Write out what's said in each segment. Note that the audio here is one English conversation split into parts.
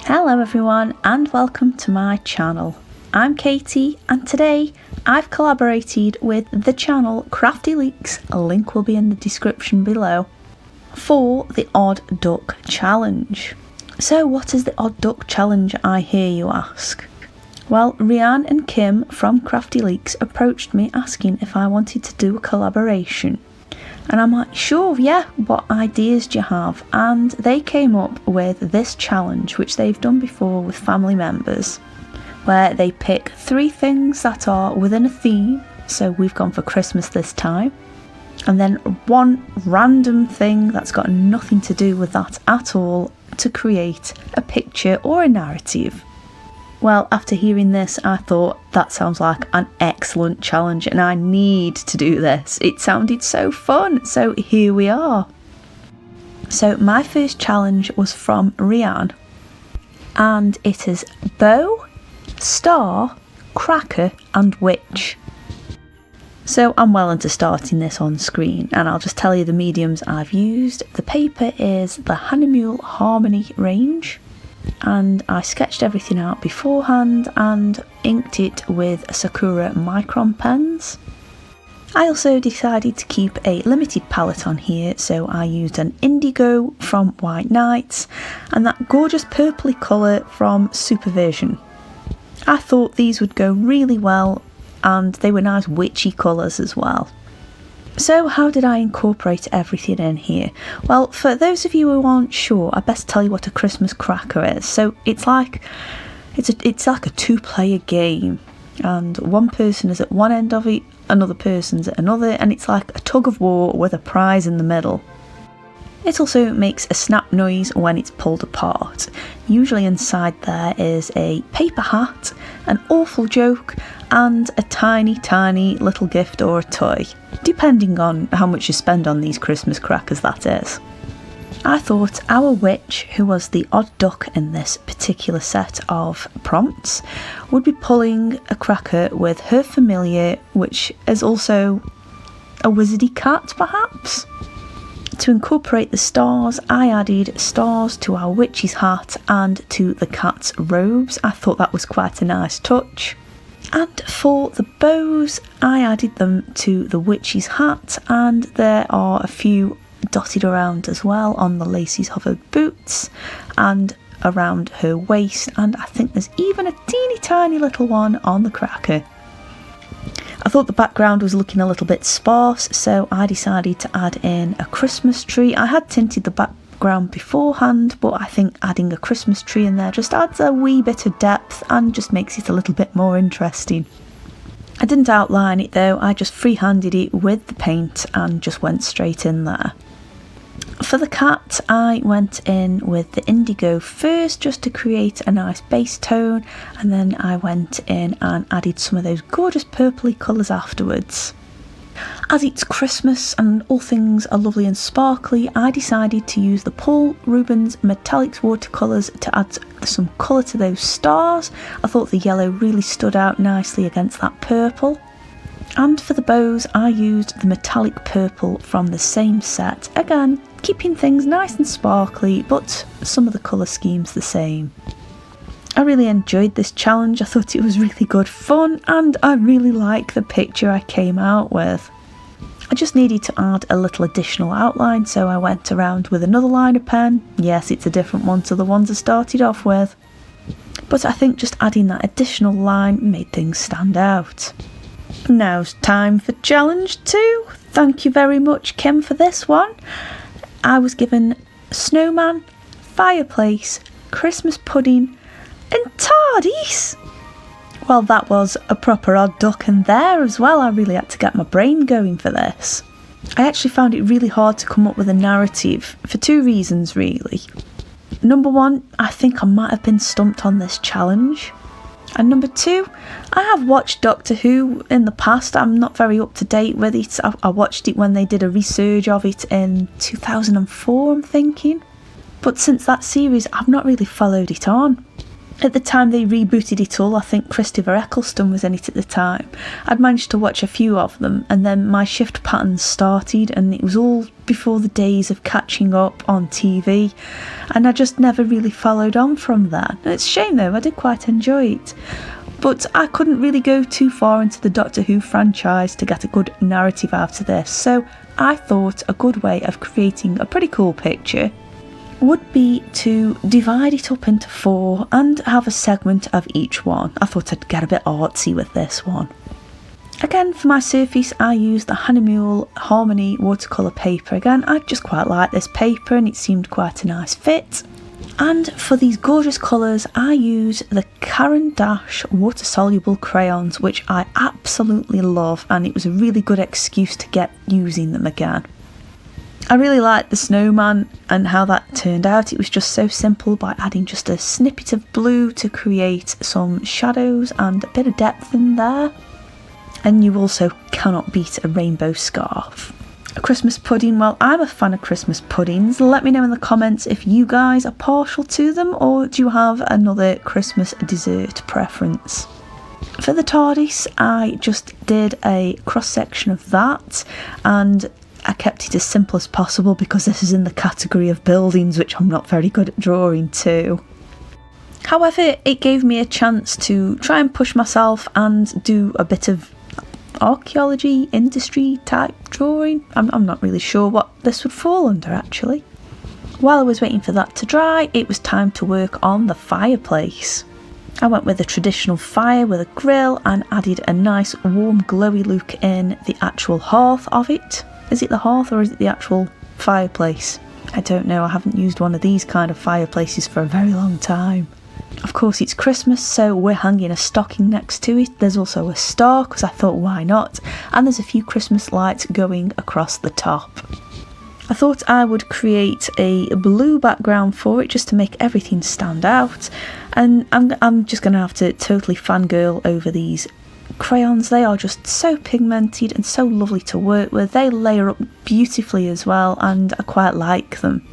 Hello everyone and welcome to my channel. I'm Katie and today I've collaborated with the channel Crafty Leeks, a link will be in the description below, for the Odd Duck Challenge. So what is the Odd Duck Challenge, I hear you ask? Well, Rianne and Kim from Crafty Leeks approached me asking if I wanted to do a collaboration. And I'm like, sure, yeah, what ideas do you have? And they came up with this challenge, which they've done before with family members, where they pick 3 things that are within a theme. So we've gone for Christmas this time. And then one random thing that's got nothing to do with that at all to create a picture or a narrative. Well, after hearing this, I thought that sounds like an excellent challenge and I need to do this. It sounded so fun, so here we are. So my first challenge was from Rianne and it is bow, star, cracker and witch. So I'm well into starting this on screen and I'll just tell you the mediums I've used. The paper is the Hahnemühle Harmony range. And I sketched everything out beforehand and inked it with Sakura micron pens. I also decided to keep a limited palette on here, so I used an indigo from White Nights and that gorgeous purpley colour from Supervision. I thought these would go really well and they were nice witchy colours as well. So how did I incorporate everything in here? Well, for those of you who aren't sure, I best tell you what a Christmas cracker is. So it's like a 2-player game and one person is at one end of it, another person's at another, and it's like a tug of war with a prize in the middle. It also makes a snap noise when it's pulled apart. Usually inside there is a paper hat, an awful joke, and a tiny little gift or a toy, depending on how much you spend on these Christmas crackers, that is. I thought our witch, who was the odd duck in this particular set of prompts, would be pulling a cracker with her familiar, which is also a wizardy cat perhaps. To incorporate the stars, I added stars to our witch's hat and to the cat's robes. I thought that was quite a nice touch. And for the bows, I added them to the witch's hat and there are a few dotted around as well on the laces of her boots and around her waist, and I think there's even a teeny tiny little one on the cracker. I thought the background was looking a little bit sparse, so I decided to add in a Christmas tree. I had tinted the background beforehand, but I think adding a Christmas tree in there just adds a wee bit of depth and just makes it a little bit more interesting. I didn't outline it though, I just freehanded it with the paint and just went straight in there. For the cat, I went in with the indigo first just to create a nice base tone, and then I went in and added some of those gorgeous purpley colours afterwards. As it's Christmas and all things are lovely and sparkly, I decided to use the Paul Rubens Metallics watercolours to add some colour to those stars. I thought the yellow really stood out nicely against that purple. And for the bows, I used the metallic purple from the same set, again keeping things nice and sparkly, but some of the colour schemes the same. I really enjoyed this challenge, I thought it was really good fun and I really like the picture I came out with. I just needed to add a little additional outline, so I went around with another liner pen. Yes, it's a different one to the ones I started off with, but I think just adding that additional line made things stand out. Now's time for challenge 2. Thank you very much, Kim, for this one. I was given snowman, fireplace, Christmas pudding and Tardis. Well, that was a proper odd duck in there as well. I really had to get my brain going for this. I actually found it really hard to come up with a narrative for 2 reasons really. Number 1, I think I might have been stumped on this challenge. And number 2, I have watched Doctor Who in the past. I'm not very up to date with it. I watched it when they did a resurge of it in 2004, I'm thinking. But since that series, I've not really followed it on. At the time they rebooted it all, I think Christopher Eccleston was in it at the time. I'd managed to watch a few of them, and then my shift patterns started, and it was all before the days of catching up on TV, and I just never really followed on from that. It's a shame though, I did quite enjoy it. But I couldn't really go too far into the Doctor Who franchise to get a good narrative out of this, so I thought a good way of creating a pretty cool picture would be to divide it up into 4 and have a segment of each one. I thought I'd get a bit artsy with this one. Again, for my surface I used the Hahnemühle Harmony watercolour paper. Again, I just quite like this paper and it seemed quite a nice fit. And for these gorgeous colours I use the Caran d'Ache water soluble crayons, which I absolutely love, and it was a really good excuse to get using them again. I really liked the snowman and how that turned out. It was just so simple by adding just a snippet of blue to create some shadows and a bit of depth in there. And you also cannot beat a rainbow scarf. A Christmas pudding, well, I'm a fan of Christmas puddings. Let me know in the comments if you guys are partial to them, or do you have another Christmas dessert preference? For the Tardis, I just did a cross section of that, and I kept it as simple as possible because this is in the category of buildings, which I'm not very good at drawing too. However, it gave me a chance to try and push myself and do a bit of archaeology, industry type drawing. I'm not really sure what this would fall under actually. While I was waiting for that to dry, it was time to work on the fireplace. I went with a traditional fire with a grill and added a nice warm glowy look in the actual hearth of it. Is it the hearth or is it the actual fireplace? I don't know, I haven't used one of these kind of fireplaces for a very long time. Of course it's Christmas, so we're hanging a stocking next to it. There's also a star because I thought why not, and there's a few Christmas lights going across the top. I thought I would create a blue background for it just to make everything stand out, and I'm just going to have to totally fangirl over these crayons. They are just so pigmented and so lovely to work with. They layer up beautifully as well, and I quite like them.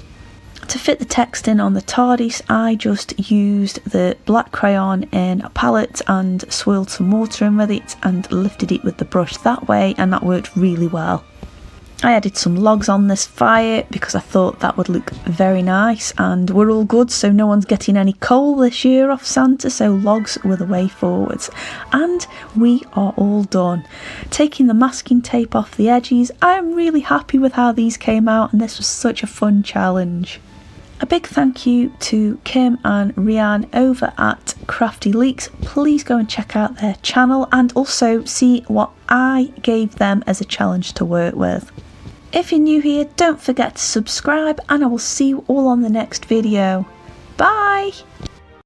To fit the text in on the Tardis, I just used the black crayon in a palette and swirled some water in with it and lifted it with the brush that way, and that worked really well. I added some logs on this fire because I thought that would look very nice, and we're all good, so no one's getting any coal this year off Santa, so logs were the way forwards. And we are all done. Taking the masking tape off the edges, I am really happy with how these came out, and this was such a fun challenge. A big thank you to Kim and Rianne over at Crafty Leeks. Please go and check out their channel and also see what I gave them as a challenge to work with. If you're new here, don't forget to subscribe, and I will see you all on the next video. Bye!